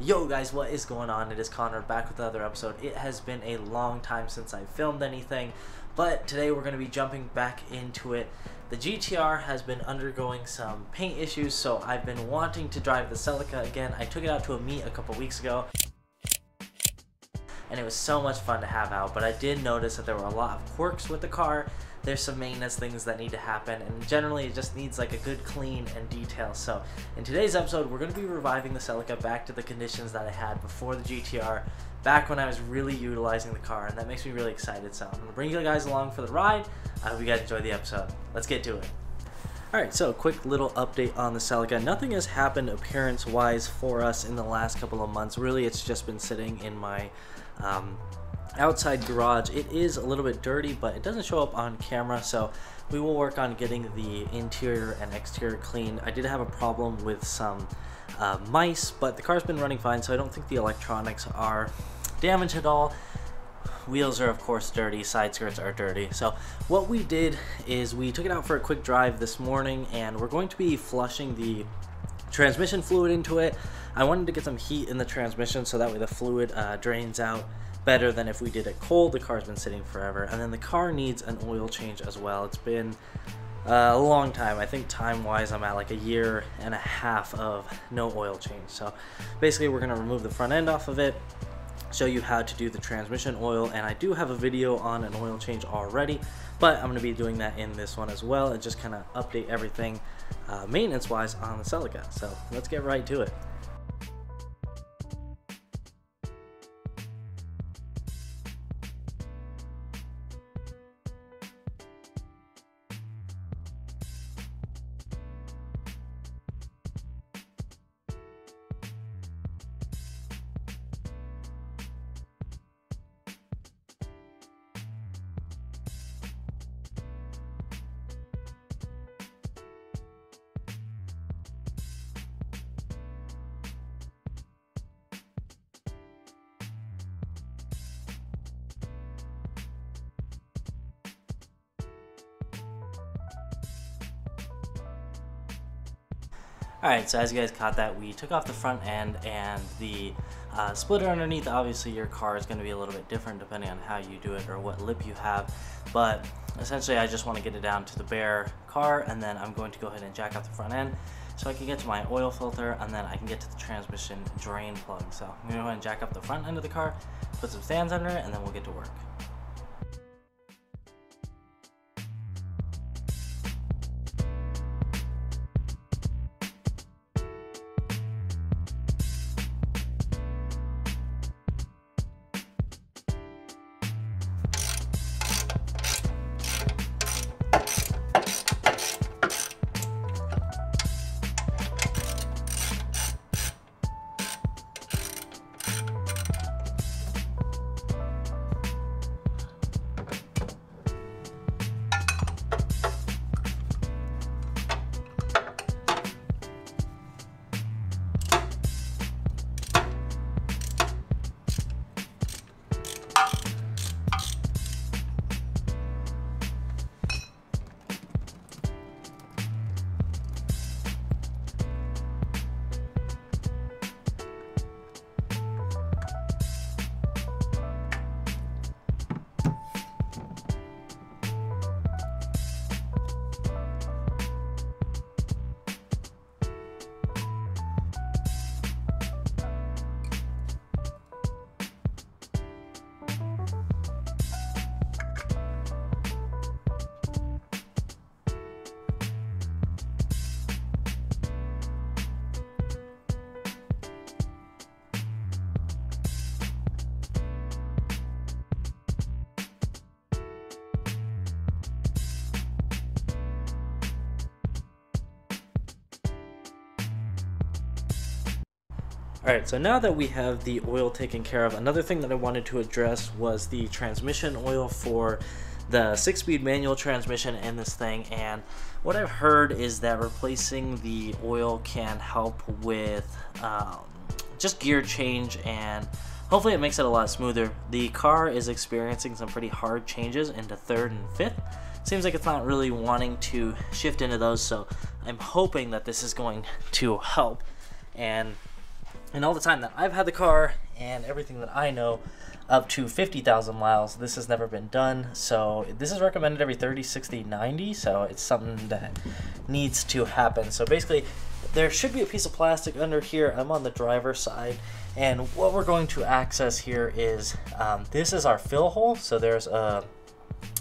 Yo guys, what is going on? It is Connor back with another episode. It has been a long time since I filmed anything, but today we're going to be jumping back into it. The GTR has been undergoing some paint issues, so I've been wanting to drive the Celica again. I took it out to a meet a couple weeks ago, and it was so much fun to have out, but I did notice that there were a lot of quirks with the car. There's some maintenance things that need to happen, and generally it just needs like a good clean and detail. So in today's episode, we're going to be reviving the Celica back to the conditions that I had before the GTR, back when I was really utilizing the car, and that makes me really excited. So I'm going to bring you guys along for the ride. I hope you guys enjoy the episode. Let's get to it. Alright, so a quick little update on the Celica. Nothing has happened appearance-wise for us in the last couple of months. Really, it's just been sitting in my outside garage. It is a little bit dirty, but it doesn't show up on camera, so we will work on getting the interior and exterior clean. I did have a problem with some mice, but the car's been running fine, so I don't think the electronics are damaged at all. Wheels are of course dirty, side skirts are dirty. So what we did is we took it out for a quick drive this morning, and we're going to be flushing the transmission fluid into it. I wanted to get some heat in the transmission so that way the fluid drains out better than if we did it cold. The car's been sitting forever, and then the car needs an oil change as well. It's been a long time. I think time wise I'm at like a year and a half of no oil change. So basically we're going to remove the front end off of it, show you how to do the transmission oil, and I do have a video on an oil change already, but I'm going to be doing that in this one as well, and just kind of update everything maintenance wise on the Celica. So let's get right to it. Alright, so as you guys caught that, we took off the front end and the splitter underneath. Obviously your car is going to be a little bit different depending on how you do it or what lip you have, but essentially I just want to get it down to the bare car, and then I'm going to go ahead and jack out the front end so I can get to my oil filter, and then I can get to the transmission drain plug. So I'm going to go ahead and jack up the front end of the car, put some stands under it, and then we'll get to work. Alright, so now that we have the oil taken care of, another thing that I wanted to address was the transmission oil for the 6-speed manual transmission in this thing. And what I've heard is that replacing the oil can help with just gear change, and hopefully it makes it a lot smoother. The car is experiencing some pretty hard changes into 3rd and 5th. Seems like it's not really wanting to shift into those, so I'm hoping that this is going to help. And And all the time that I've had the car and everything that I know, up to 50,000 miles, this has never been done. So this is recommended every 30, 60, 90. So it's something that needs to happen. So basically, there should be a piece of plastic under here. I'm on the driver's side. And what we're going to access here is, this is our fill hole. So there's a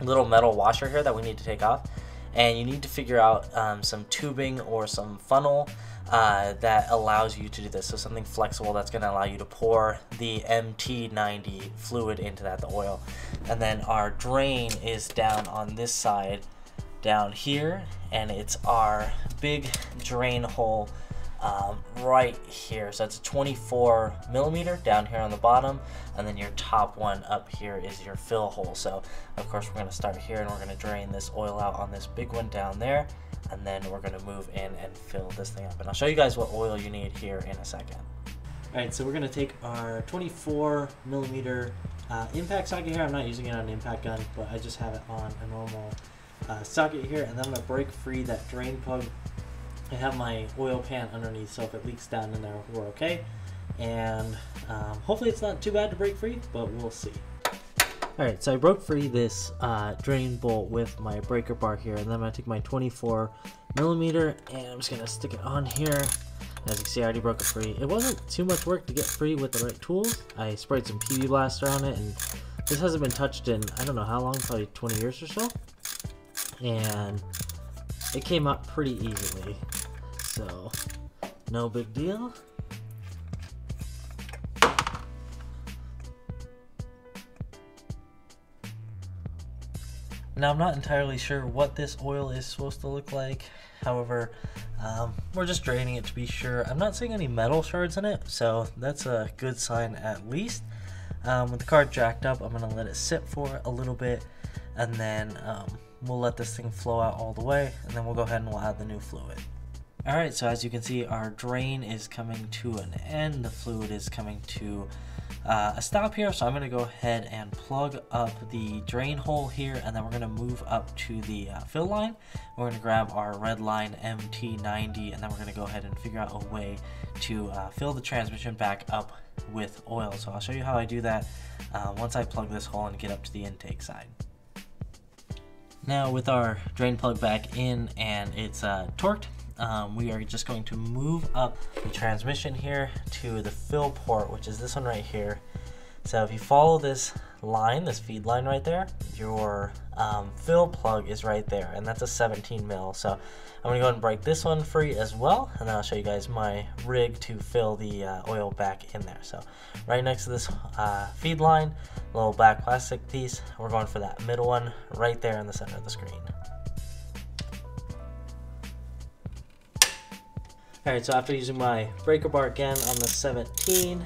little metal washer here that we need to take off. And you need to figure out some tubing or some funnel that allows you to do this. So something flexible that's going to allow you to pour the MT-90 fluid into that, the oil. And then our drain is down on this side down here, and it's our big drain hole right here. So it's a 24 millimeter down here on the bottom, and then your top one up here is your fill hole. So of course we're going to start here, and we're going to drain this oil out on this big one down there, and then we're going to move in and fill this thing up. And I'll show you guys what oil you need here in a second. Alright, so we're going to take our 24 millimeter impact socket here. I'm not using it on an impact gun, but I just have it on a normal socket here, and then I'm going to break free that drain plug. I have my oil pan underneath, so if it leaks down in there, we're okay. And hopefully it's not too bad to break free, but we'll see. Alright, so I broke free this drain bolt with my breaker bar here, and then I'm going to take my 24 millimeter and I'm just going to stick it on here. As you can see, I already broke it free. It wasn't too much work to get free with the right tools. I sprayed some PB Blaster on it, and this hasn't been touched in I don't know how long, probably 20 years or so. And it came out pretty easily, so no big deal. Now I'm not entirely sure what this oil is supposed to look like. However, we're just draining it to be sure. I'm not seeing any metal shards in it, so that's a good sign at least. With the car jacked up, I'm gonna let it sit for a little bit, and then we'll let this thing flow out all the way, and then we'll go ahead and we'll add the new fluid. Alright, so as you can see, our drain is coming to an end. The fluid is coming to a stop here, so I'm going to go ahead and plug up the drain hole here, and then we're going to move up to the fill line. We're going to grab our Redline MT-90, and then we're going to go ahead and figure out a way to fill the transmission back up with oil. So I'll show you how I do that once I plug this hole and get up to the intake side. Now with our drain plug back in and it's torqued, we are just going to move up the transmission here to the fill port, which is this one right here. So if you follow this line, this feed line right there, your fill plug is right there, and that's a 17 mil. So I'm going to go ahead and break this one free as well, and then I'll show you guys my rig to fill the oil back in there. So right next to this feed line, little black plastic piece, we're going for that middle one right there in the center of the screen. Alright, so after using my breaker bar again on the 17,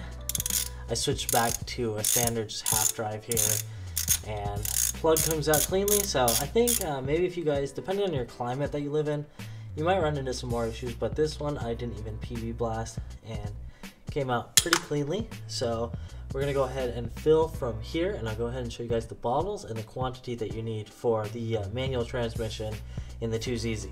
I switched back to a standard just half drive here, and plug comes out cleanly. So I think maybe if you guys, depending on your climate that you live in, you might run into some more issues, but this one I didn't even PB blast and came out pretty cleanly. So we're going to go ahead and fill from here, and I'll go ahead and show you guys the bottles and the quantity that you need for the manual transmission in the 2ZZ.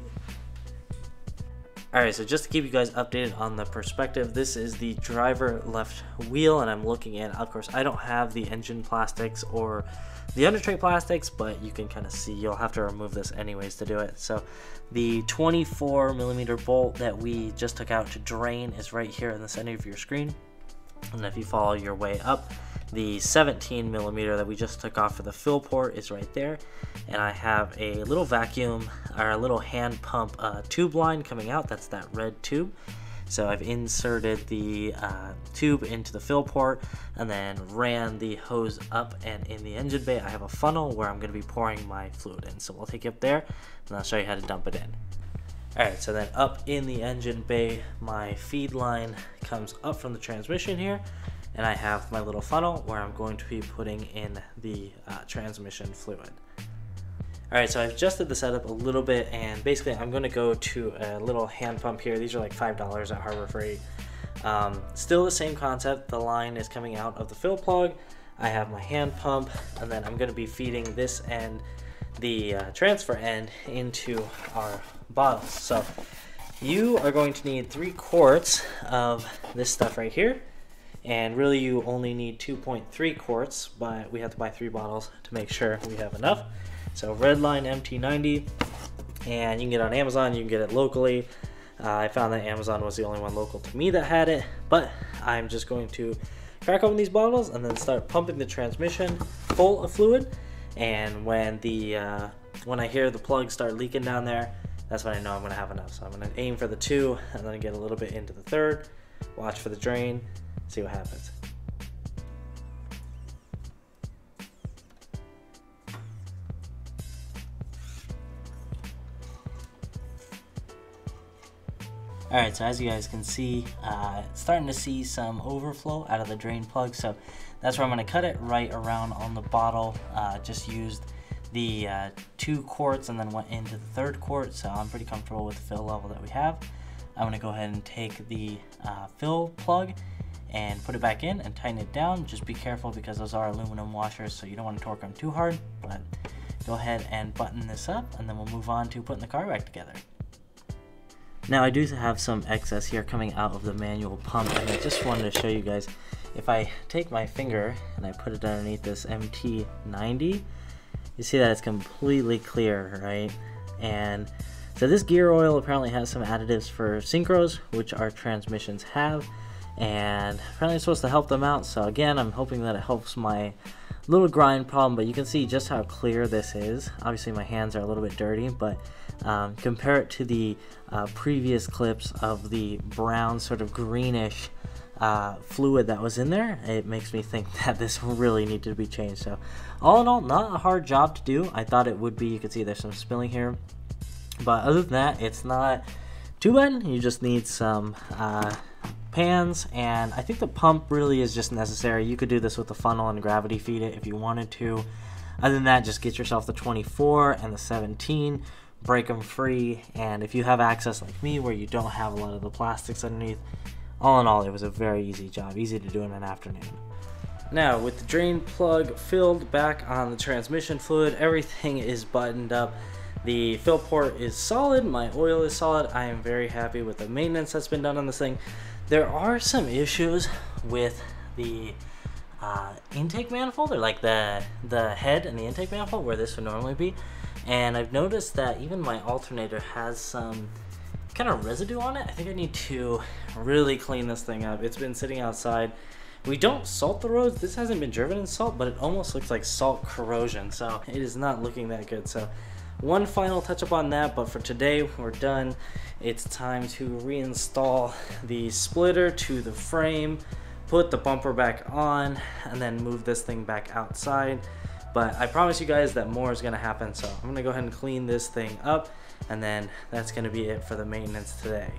Alright, so just to keep you guys updated on the perspective, this is the driver left wheel, and I'm looking in. Of course, I don't have the engine plastics or the under tray plastics, but you can kind of see. You'll have to remove this anyways to do it. So the 24 millimeter bolt that we just took out to drain is right here in the center of your screen. And if you follow your way up, the 17 millimeter that we just took off for the fill port is right there. And I have a little vacuum, or a little hand pump tube line coming out. That's that red tube. So I've inserted the tube into the fill port and then ran the hose up, and in the engine bay I have a funnel where I'm going to be pouring my fluid in. So we'll take you up there and I'll show you how to dump it in. Alright, so then up in the engine bay, my feed line comes up from the transmission here, and I have my little funnel where I'm going to be putting in the transmission fluid. Alright, so I've adjusted the setup a little bit, and basically I'm going to go to a little hand pump here. These are like $5 at Harbor Freight. Still the same concept. The line is coming out of the fill plug. I have my hand pump, and then I'm going to be feeding this end, the transfer end, into our bottles. So you are going to need 3 quarts of this stuff right here. And really you only need 2.3 quarts, but we have to buy 3 bottles to make sure we have enough. So Redline MT-90, and you can get it on Amazon, you can get it locally. I found that Amazon was the only one local to me that had it, but I'm just going to crack open these bottles and then start pumping the transmission full of fluid. And when I hear the plug start leaking down there, that's when I know I'm gonna have enough. So I'm gonna aim for the 2 and then get a little bit into the 3rd, watch for the drain, see what happens. Alright, so as you guys can see, it's starting to see some overflow out of the drain plug, so that's where I'm going to cut it right around on the bottle. Just used the 2 quarts and then went into the 3rd quart, so I'm pretty comfortable with the fill level that we have. I'm going to go ahead and take the fill plug and put it back in and tighten it down. Just be careful because those are aluminum washers, so you don't want to torque them too hard, but go ahead and button this up and then we'll move on to putting the car back together. Now I do have some excess here coming out of the manual pump, and I just wanted to show you guys, if I take my finger and I put it underneath this MT-90, you see that it's completely clear, right? And so this gear oil apparently has some additives for synchros, which our transmissions have, and apparently it's supposed to help them out. So again, I'm hoping that it helps my little grind problem, but you can see just how clear this is. Obviously my hands are a little bit dirty, but compare it to the previous clips of the brown sort of greenish fluid that was in there. It makes me think that this really needed to be changed. So all in all, not a hard job to do. I thought it would be. You can see there's some spilling here, but other than that, it's not too bad. You just need some pans, and I think the pump really is just necessary. You could do this with the funnel and gravity feed it if you wanted to. Other than that, just get yourself the 24 and the 17, break them free, and if you have access like me where you don't have a lot of the plastics underneath, all in all, it was a very easy job, easy to do in an afternoon. Now, with the drain plug filled back on the transmission fluid, everything is buttoned up. The fill port is solid, my oil is solid. I am very happy with the maintenance that's been done on this thing. There are some issues with the intake manifold, or like the head and the intake manifold where this would normally be. And I've noticed that even my alternator has some kind of residue on it. I think I need to really clean this thing up. It's been sitting outside. We don't salt the roads. This hasn't been driven in salt, but it almost looks like salt corrosion. So it is not looking that good. So one final touch up on that, but for today we're done. It's time to reinstall the splitter to the frame, put the bumper back on, and then move this thing back outside. But I promise you guys that more is gonna happen, so I'm gonna go ahead and clean this thing up, and then that's gonna be it for the maintenance today.